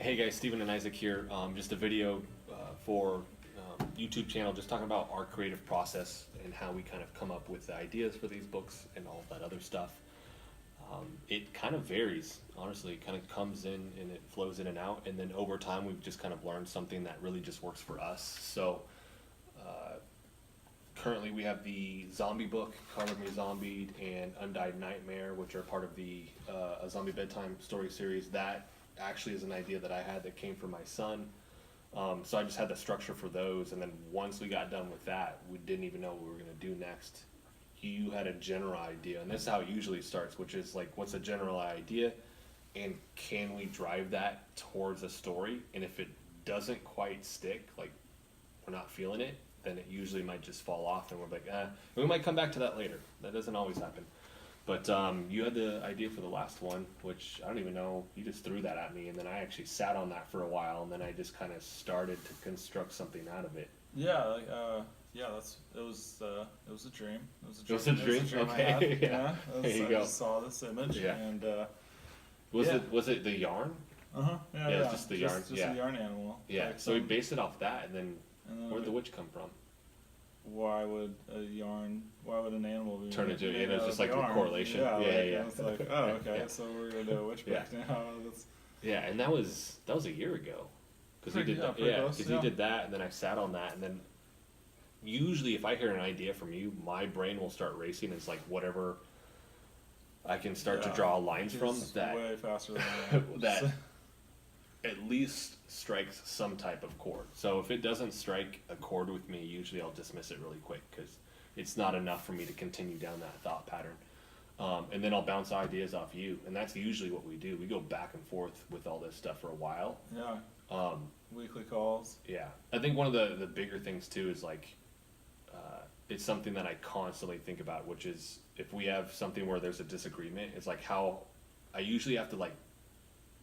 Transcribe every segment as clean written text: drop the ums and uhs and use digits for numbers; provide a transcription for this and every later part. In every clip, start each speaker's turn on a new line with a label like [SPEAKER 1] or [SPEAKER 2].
[SPEAKER 1] Hey guys, Steven and Isaac here. Just a video for YouTube channel, just talking about our creative process and how we kind of come up with the ideas for these books and all that other stuff. It kind of varies, honestly. It kind of comes in and it flows in and out, and then over time we've just kind of learned something that really just works for us. So currently we have the zombie book, Carve Me Zombied, and Undyed Nightmare, which are part of the a zombie bedtime story series. That actually is an idea that I had that came from my son. So I just had the structure for those, and then once we got done with that, we didn't even know what we were going to do next. You had a general idea, and this is how it usually starts, which is like, what's a general idea, and can we drive that towards a story? And if it doesn't quite stick, like we're not feeling it, then it usually might just fall off, and we're like, we might come back to that later. That doesn't always happen. But you had the idea for the last one, which I don't even know. You just threw that at me, and then I actually sat on that for a while, and then I just kind of started to construct something out of it.
[SPEAKER 2] Yeah, yeah, it was a dream. It was a dream.
[SPEAKER 1] It was a dream?
[SPEAKER 2] I
[SPEAKER 1] Okay,
[SPEAKER 2] had.
[SPEAKER 1] yeah. There you
[SPEAKER 2] I
[SPEAKER 1] go.
[SPEAKER 2] just saw this image,
[SPEAKER 1] Yeah.
[SPEAKER 2] and
[SPEAKER 1] Was it the yarn?
[SPEAKER 2] yeah,
[SPEAKER 1] Yeah, it's just the yarn,
[SPEAKER 2] just
[SPEAKER 1] yeah.
[SPEAKER 2] a yarn animal.
[SPEAKER 1] Yeah.
[SPEAKER 2] Like
[SPEAKER 1] So we based it off that, and then
[SPEAKER 2] and then
[SPEAKER 1] where'd the witch come from?
[SPEAKER 2] Why would an animal be
[SPEAKER 1] Turn into,
[SPEAKER 2] made
[SPEAKER 1] you know,
[SPEAKER 2] out
[SPEAKER 1] just
[SPEAKER 2] of
[SPEAKER 1] like the
[SPEAKER 2] yarn?
[SPEAKER 1] correlation.
[SPEAKER 2] Yeah,
[SPEAKER 1] Yeah.
[SPEAKER 2] It's like, oh, okay,
[SPEAKER 1] Yeah.
[SPEAKER 2] so we're gonna do a witch book now. That's
[SPEAKER 1] Yeah, and that was a year ago, because he
[SPEAKER 2] Pretty-
[SPEAKER 1] did
[SPEAKER 2] yeah,
[SPEAKER 1] that.
[SPEAKER 2] pretty
[SPEAKER 1] Yeah,
[SPEAKER 2] close,
[SPEAKER 1] because
[SPEAKER 2] yeah.
[SPEAKER 1] he did that, and then I sat on that, and then usually if I hear an idea from you, my brain will start racing. It's like whatever I can start to
[SPEAKER 2] Yeah,
[SPEAKER 1] draw lines from
[SPEAKER 2] it's
[SPEAKER 1] that
[SPEAKER 2] way faster than I am.
[SPEAKER 1] that at least strikes some type of chord. So if it doesn't strike a chord with me, usually I'll dismiss it really quick because it's not enough for me to continue down that thought pattern. And then I'll bounce ideas off you, and that's usually what we do. We go back and forth with all this stuff for a while.
[SPEAKER 2] Yeah,
[SPEAKER 1] Um,
[SPEAKER 2] weekly calls.
[SPEAKER 1] yeah, I think one of the bigger things too is like, it's something that I constantly think about, which is if we have something where there's a disagreement, it's like how I usually have to like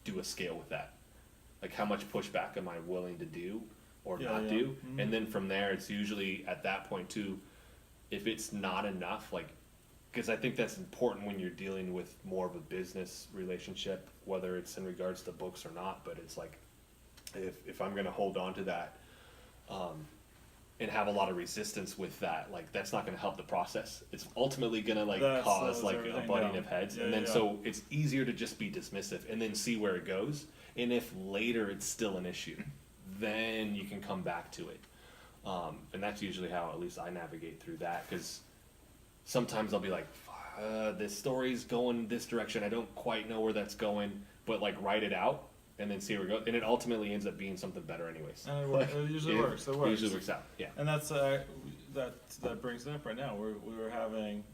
[SPEAKER 1] do a scale with that. Like how much pushback am I willing to do or
[SPEAKER 2] Yeah,
[SPEAKER 1] not
[SPEAKER 2] yeah.
[SPEAKER 1] do?
[SPEAKER 2] Mhm.
[SPEAKER 1] And then from there, it's usually at that point too, if it's not enough, like, because I think that's important when you're dealing with more of a business relationship, whether it's in regards to books or not. But it's like, if I'm going to hold on to that, and have a lot of resistance with that, like that's not going to help the process. It's ultimately going to like
[SPEAKER 2] That
[SPEAKER 1] cause
[SPEAKER 2] slows
[SPEAKER 1] like a
[SPEAKER 2] everything
[SPEAKER 1] butting
[SPEAKER 2] down.
[SPEAKER 1] of heads,
[SPEAKER 2] Yeah,
[SPEAKER 1] and then
[SPEAKER 2] yeah.
[SPEAKER 1] so it's easier to just be dismissive and then see where it goes. And if later it's still an issue, then you can come back to it. And that's usually how at least I navigate through that, because sometimes I'll be like, this story's going this direction. I don't quite know where that's going, but like write it out and then see where it goes. And it ultimately ends up being something better anyways.
[SPEAKER 2] And it usually works. It works.
[SPEAKER 1] usually works out, yeah.
[SPEAKER 2] And that's that brings it up right now. We were having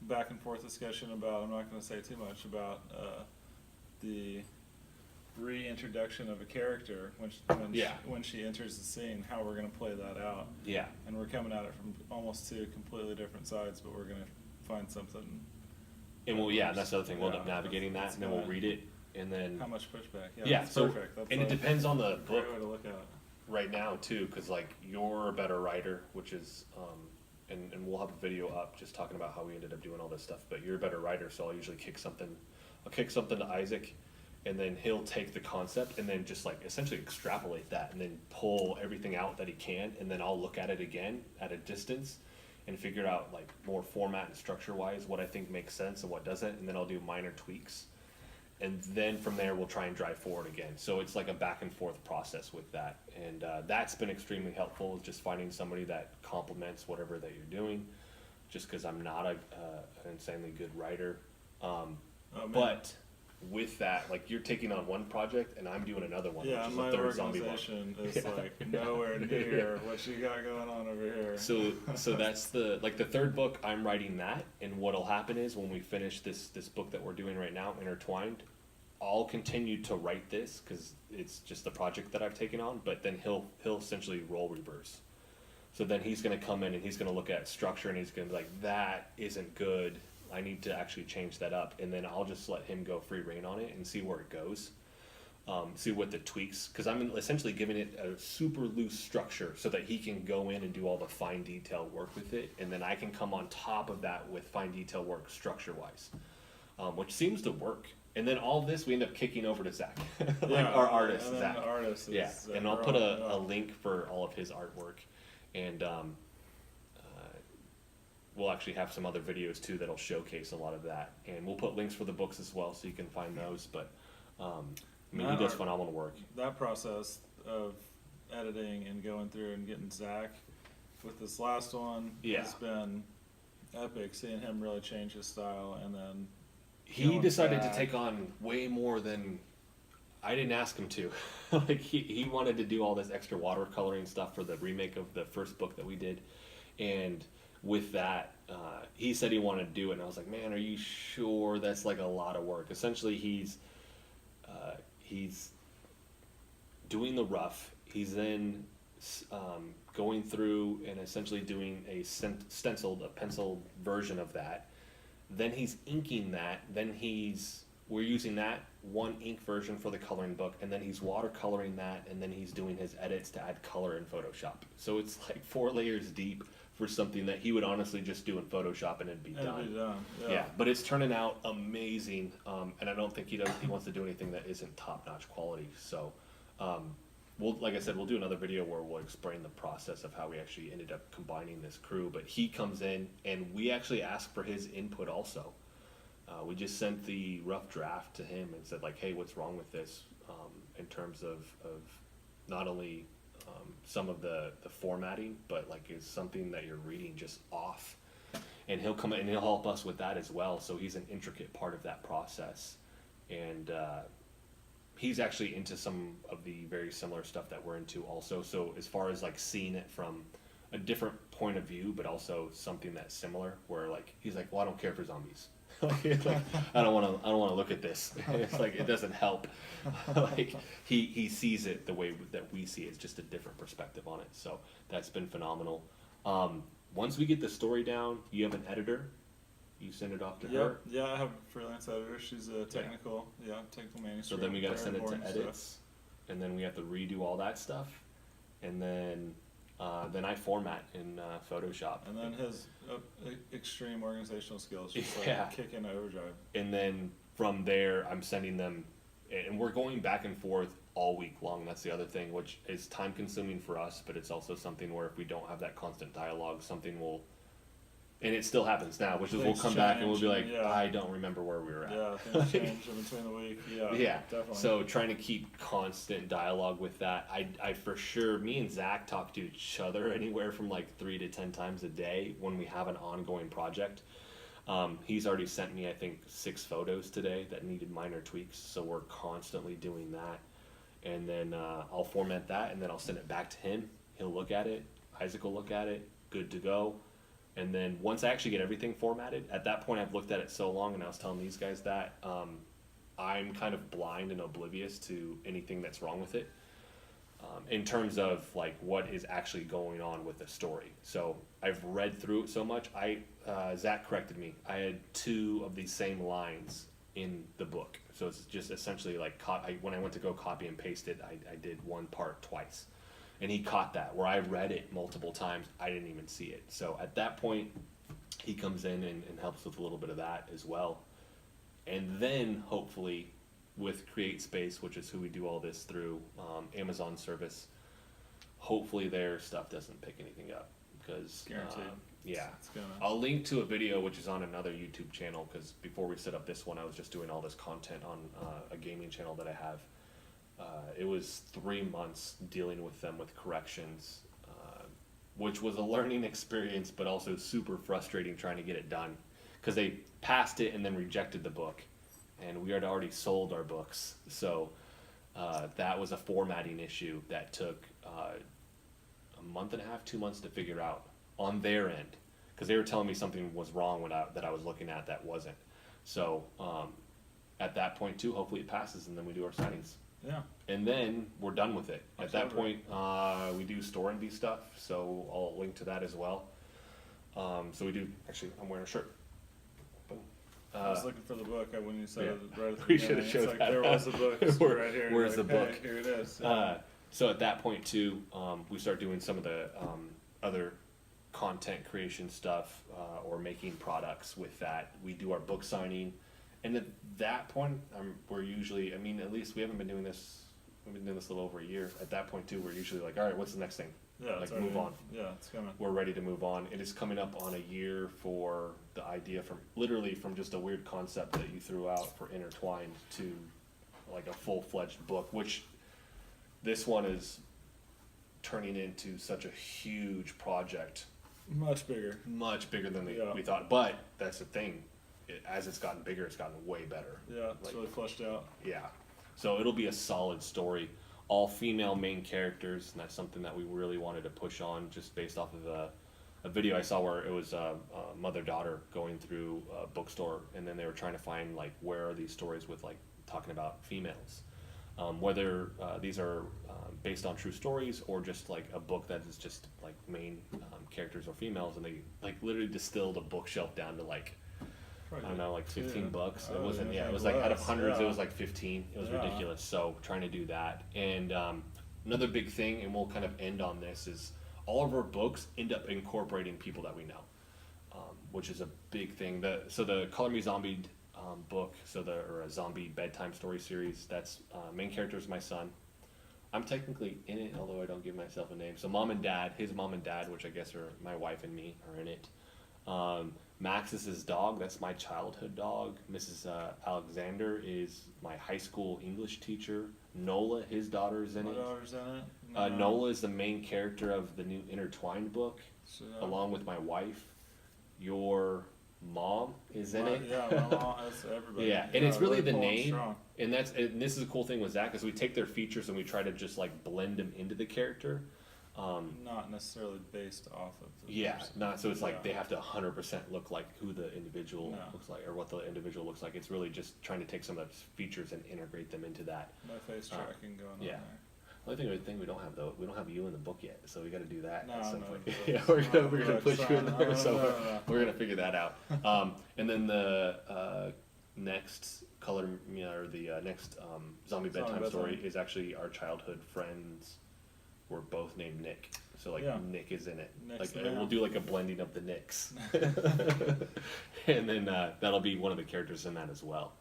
[SPEAKER 2] back and forth discussion about. I'm not going to say too much about the reintroduction of a character
[SPEAKER 1] Yeah.
[SPEAKER 2] when she enters the scene. How we're going to play that out.
[SPEAKER 1] Yeah.
[SPEAKER 2] And we're coming at it from almost two completely different sides, but we're going to find something.
[SPEAKER 1] And we'll, yeah, and that's the other thing. We'll end up
[SPEAKER 2] Yeah,
[SPEAKER 1] navigating that,
[SPEAKER 2] that's
[SPEAKER 1] and then we'll
[SPEAKER 2] gonna-
[SPEAKER 1] read it, and then
[SPEAKER 2] How much pushback?
[SPEAKER 1] yeah.
[SPEAKER 2] That's
[SPEAKER 1] So
[SPEAKER 2] perfect. That's
[SPEAKER 1] and it
[SPEAKER 2] a
[SPEAKER 1] depends on the
[SPEAKER 2] great
[SPEAKER 1] book
[SPEAKER 2] way to look at it.
[SPEAKER 1] right now too, because like you're a better writer, which is and we'll have a video up just talking about how we ended up doing all this stuff. But you're a better writer, so I'll usually kick something to Isaac, and then he'll take the concept and then just like essentially extrapolate that, and then pull everything out that he can, and then I'll look at it again at a distance and figure out like more format and structure wise what I think makes sense and what doesn't, and then I'll do minor tweaks, and then from there we'll try and drive forward again. So it's like a back and forth process with that, and that's been extremely helpful, just finding somebody that complements whatever that you're doing, just because I'm not an insanely good writer.
[SPEAKER 2] Oh, man.
[SPEAKER 1] But with that, like you're taking on one project and I'm doing another one,
[SPEAKER 2] Yeah,
[SPEAKER 1] which is
[SPEAKER 2] my
[SPEAKER 1] the third zombie one.
[SPEAKER 2] organization is
[SPEAKER 1] Yeah.
[SPEAKER 2] like nowhere near what you got going on over here.
[SPEAKER 1] So that's the third book. I'm writing that, and what'll happen is when we finish this book that we're doing right now, Intertwined, I'll continue to write this because it's just the project that I've taken on. But then he'll essentially role reverse. So then he's going to come in and he's going to look at structure, and he's going to be like, that isn't good. I need to actually change that up, and then I'll just let him go free reign on it and see where it goes. See what the tweaks, because I'm essentially giving it a super loose structure so that he can go in and do all the fine detail work with it, and then I can come on top of that with fine detail work structure wise, which seems to work. and then all this we end up kicking over to Zach, like
[SPEAKER 2] Yeah,
[SPEAKER 1] our artist,
[SPEAKER 2] and then
[SPEAKER 1] Zach.
[SPEAKER 2] the artist is
[SPEAKER 1] Yeah,
[SPEAKER 2] Zach
[SPEAKER 1] and I'll
[SPEAKER 2] Rowan,
[SPEAKER 1] put a
[SPEAKER 2] yeah.
[SPEAKER 1] link for all of his artwork, and we'll actually have some other videos too that'll showcase a lot of that, and we'll put links for the books as well, so you can find those. But I mean, he does phenomenal work.
[SPEAKER 2] That process of editing and going through and getting Zach with this last one
[SPEAKER 1] Yeah.
[SPEAKER 2] has been epic. Seeing him really change his style, and then
[SPEAKER 1] He
[SPEAKER 2] going
[SPEAKER 1] decided
[SPEAKER 2] back.
[SPEAKER 1] to take on way more than I didn't ask him to. Like he wanted to do all this extra watercoloring stuff for the remake of the first book that we did, and with that, he said he wanted to do it, and I was like, man, are you sure? That's like a lot of work. Essentially, he's doing the rough. He's then going through and essentially doing a stenciled, a penciled version of that. Then he's inking that. Then we're using that one ink version for the coloring book, and then he's watercoloring that, and then he's doing his edits to add color in Photoshop. So it's like 4 layers deep for something that he would honestly just do in Photoshop and it'd be done.
[SPEAKER 2] It'd be done.
[SPEAKER 1] Yeah, but it's turning out amazing, and I don't think he wants to do anything that isn't top-notch quality. So, like I said, we'll do another video where we'll explain the process of how we actually ended up combining this crew. But he comes in, and we actually ask for his input also. We just sent the rough draft to him and said, like, hey, what's wrong with this, in terms of not only some of the formatting, but like, is something that you're reading just off? And he'll come in and he'll help us with that as well. So he's an intricate part of that process, and he's actually into some of the very similar stuff that we're into also. So as far as like seeing it from a different point of view, but also something that's similar, where like he's like, well, I don't care for zombies. Like, I don't want to look at this. It's like it doesn't help. Like he sees it the way that we see it. It's just a different perspective on it. So that's been phenomenal. Once we get the story down, you have an editor. You send it off to her.
[SPEAKER 2] Yeah, I have a freelance editor. She's a technical manuscript.
[SPEAKER 1] So then we got to send it to
[SPEAKER 2] boring
[SPEAKER 1] edits,
[SPEAKER 2] stuff.
[SPEAKER 1] and then we have to redo all that stuff, and then I format in Photoshop.
[SPEAKER 2] And then his extreme organizational skills just
[SPEAKER 1] Yeah.
[SPEAKER 2] like kick in overdrive.
[SPEAKER 1] And then from there, I'm sending them, and we're going back and forth all week long. That's the other thing, which is time consuming for us, but it's also something where if we don't have that constant dialogue, something will, and it still happens now, which is we'll
[SPEAKER 2] Things
[SPEAKER 1] come back and we'll be like,
[SPEAKER 2] change, yeah.
[SPEAKER 1] I don't remember where we were at.
[SPEAKER 2] Yeah, things change in between the week. Yeah,
[SPEAKER 1] Yeah,
[SPEAKER 2] definitely.
[SPEAKER 1] so trying to keep constant dialogue with that. I for sure, me and Zach talk to each other anywhere from like 3 to 10 times a day when we have an ongoing project. He's already sent me, I think, 6 photos today that needed minor tweaks, so we're constantly doing that. And then I'll format that, and then I'll send it back to him. He'll look at it. Isaac will look at it. Good to go. And then once I actually get everything formatted, at that point I've looked at it so long, and I was telling these guys that I'm kind of blind and oblivious to anything that's wrong with it, in terms of like what is actually going on with the story. So I've read through it so much. Zach corrected me. I had 2 of these same lines in the book, so it's just essentially like when I went to go copy and paste it, I did one part twice. And he caught that, where I read it multiple times, I didn't even see it. So at that point, he comes in and helps with a little bit of that as well. And then hopefully with CreateSpace, which is who we do all this through, Amazon service, hopefully their stuff doesn't pick anything up. Because,
[SPEAKER 2] Guaranteed.
[SPEAKER 1] yeah.
[SPEAKER 2] It's gonna.
[SPEAKER 1] I'll link to a video which is on another YouTube channel, because before we set up this one, I was just doing all this content on a gaming channel that I have. It was 3 months dealing with them with corrections, which was a learning experience, but also super frustrating trying to get it done, because they passed it and then rejected the book, and we had already sold our books. So that was a formatting issue that took a month and a half, 2 months to figure out on their end, because they were telling me something was wrong that I was looking at that wasn't. So at that point too, hopefully it passes, and then we do our signings.
[SPEAKER 2] Yeah.
[SPEAKER 1] And then we're done with it. At that
[SPEAKER 2] Absolutely.
[SPEAKER 1] point, we do store and be stuff, so I'll link to that as well. So we do, actually, I'm wearing a shirt. Boom.
[SPEAKER 2] I was looking for the book when you said
[SPEAKER 1] yeah.
[SPEAKER 2] it right at the
[SPEAKER 1] We
[SPEAKER 2] beginning.
[SPEAKER 1] should've
[SPEAKER 2] It's
[SPEAKER 1] showed
[SPEAKER 2] like,
[SPEAKER 1] that.
[SPEAKER 2] there was a book
[SPEAKER 1] Where-
[SPEAKER 2] right here.
[SPEAKER 1] where's
[SPEAKER 2] You're
[SPEAKER 1] the
[SPEAKER 2] like,
[SPEAKER 1] book?
[SPEAKER 2] Hey, here it is.
[SPEAKER 1] So at that point too, we start doing some of the other content creation stuff, or making products with that. We do our book signing, And at that point, we're usually, I mean, at least we haven't been doing this, we've been doing this a little over a year. At that point too, we're usually like, all right, what's the next thing?
[SPEAKER 2] Yeah,
[SPEAKER 1] Like,
[SPEAKER 2] it's
[SPEAKER 1] move on.
[SPEAKER 2] Yeah, it's coming.
[SPEAKER 1] We're ready to move on. It is coming up on a year for the idea from, literally from just a weird concept that you threw out for Intertwined to like a full-fledged book, which this one is turning into such a huge project,
[SPEAKER 2] Much bigger.
[SPEAKER 1] much bigger than
[SPEAKER 2] Yeah.
[SPEAKER 1] we thought. But that's the thing, as it's gotten bigger, it's gotten way better.
[SPEAKER 2] Yeah, it's
[SPEAKER 1] Like-
[SPEAKER 2] really fleshed out.
[SPEAKER 1] Yeah. So it'll be a solid story. All female main characters, and that's something that we really wanted to push on just based off of a video I saw where it was a mother-daughter going through a bookstore, and then they were trying to find like where are these stories with like talking about females. Whether these are based on true stories or just like a book that is just like main characters or females, and they like literally distilled a bookshelf down to like, I don't know, like 15 bucks. It
[SPEAKER 2] Oh,
[SPEAKER 1] wasn't,
[SPEAKER 2] yeah,
[SPEAKER 1] yeah, it
[SPEAKER 2] it
[SPEAKER 1] was like out of
[SPEAKER 2] was,
[SPEAKER 1] hundreds, it
[SPEAKER 2] yeah.
[SPEAKER 1] was like 15. It was
[SPEAKER 2] Yeah.
[SPEAKER 1] ridiculous. So trying to do that. And another big thing, and we'll kind of end on this, is all of our books end up incorporating people that we know, which is a big thing. So the Color Me Zombie book, or a zombie bedtime story series, that's main character is my son. I'm technically in it, although I don't give myself a name. So mom and dad, his mom and dad, which I guess are my wife and me, are in it. Max is his dog. That's my childhood dog. Mrs. Alexander is my high school English teacher. Nola, his daughter, is in
[SPEAKER 2] My
[SPEAKER 1] it.
[SPEAKER 2] daughter's in it.
[SPEAKER 1] Nola is the main character of the new Intertwined book,
[SPEAKER 2] So,
[SPEAKER 1] along with my wife. Your mom is in it.
[SPEAKER 2] Yeah, my mom, that's everybody.
[SPEAKER 1] Yeah, and it's really the
[SPEAKER 2] pulling
[SPEAKER 1] name.
[SPEAKER 2] strong.
[SPEAKER 1] And this is a cool thing with Zach, is we take their features and we try to just like blend them into the character.
[SPEAKER 2] Not necessarily based off of the
[SPEAKER 1] Yeah,
[SPEAKER 2] person.
[SPEAKER 1] not so it's like
[SPEAKER 2] Yeah.
[SPEAKER 1] they have to 100% look like who the individual
[SPEAKER 2] No.
[SPEAKER 1] looks like or what the individual looks like. It's really just trying to take some of those features and integrate them into that.
[SPEAKER 2] No face tracking going
[SPEAKER 1] yeah.
[SPEAKER 2] on
[SPEAKER 1] The only thing we don't have though, we don't have you in the book yet, so we got to do that
[SPEAKER 2] there.
[SPEAKER 1] at some
[SPEAKER 2] No,
[SPEAKER 1] point.
[SPEAKER 2] no,
[SPEAKER 1] Yeah,
[SPEAKER 2] it's
[SPEAKER 1] we're
[SPEAKER 2] not
[SPEAKER 1] gonna
[SPEAKER 2] really
[SPEAKER 1] put you in
[SPEAKER 2] trying-
[SPEAKER 1] there,
[SPEAKER 2] no,
[SPEAKER 1] so
[SPEAKER 2] no.
[SPEAKER 1] we're gonna figure that out. And then the next color, or the next zombie bedtime
[SPEAKER 2] Bedtime.
[SPEAKER 1] story is actually our childhood friends. We're both named Nick, so like
[SPEAKER 2] Yeah.
[SPEAKER 1] Nick is in it.
[SPEAKER 2] Nick's
[SPEAKER 1] Like
[SPEAKER 2] the man.
[SPEAKER 1] we'll do like a blending of the Nicks, and then that'll be one of the characters in that as well.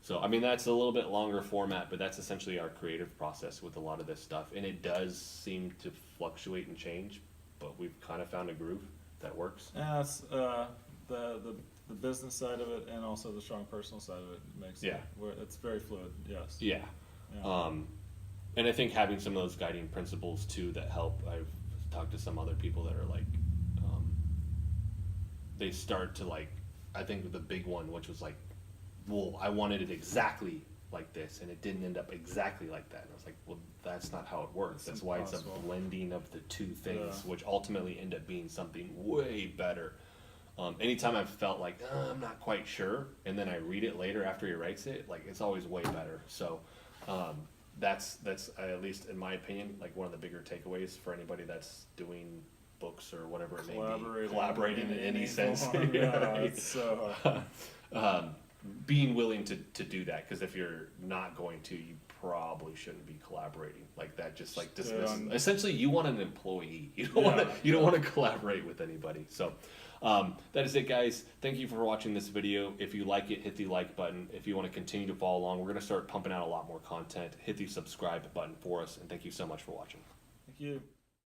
[SPEAKER 1] So I mean that's a little bit longer format, but that's essentially our creative process with a lot of this stuff, and it does seem to fluctuate and change, but we've kind of found a groove that works.
[SPEAKER 2] Yeah, it's the business side of it and also the strong personal side of it makes
[SPEAKER 1] Yeah.
[SPEAKER 2] it where it's very fluid. Yes.
[SPEAKER 1] Yeah.
[SPEAKER 2] Yeah.
[SPEAKER 1] And I think having some of those guiding principles too that help. I've talked to some other people that are like, they start to like, I think the big one, which was like, well, I wanted it exactly like this, and it didn't end up exactly like that. And I was like, well, that's not how it works.
[SPEAKER 2] It's
[SPEAKER 1] That's why it's a
[SPEAKER 2] impossible.
[SPEAKER 1] blending of the two things,
[SPEAKER 2] Yeah.
[SPEAKER 1] which ultimately end up being something way better. Anytime I've felt like I'm not quite sure, and then I read it later after he writes it, like it's always way better. So that's at least in my opinion, like one of the bigger takeaways for anybody that's doing books or whatever it may be, collaborating in any sense.
[SPEAKER 2] form. Yeah,
[SPEAKER 1] Right?
[SPEAKER 2] it's so hard.
[SPEAKER 1] Being willing to do that, because if you're not going to, you probably shouldn't be collaborating like that. Just like
[SPEAKER 2] Stay
[SPEAKER 1] dismiss.
[SPEAKER 2] on-
[SPEAKER 1] Essentially, you want an employee. You don't
[SPEAKER 2] Yeah.
[SPEAKER 1] want to. You don't want to collaborate with anybody. So. That is it, guys. Thank you for watching this video. If you like it, hit the like button. If you want to continue to follow along, we're going to start pumping out a lot more content. Hit the subscribe button for us, and thank you so much for watching.
[SPEAKER 2] Thank you.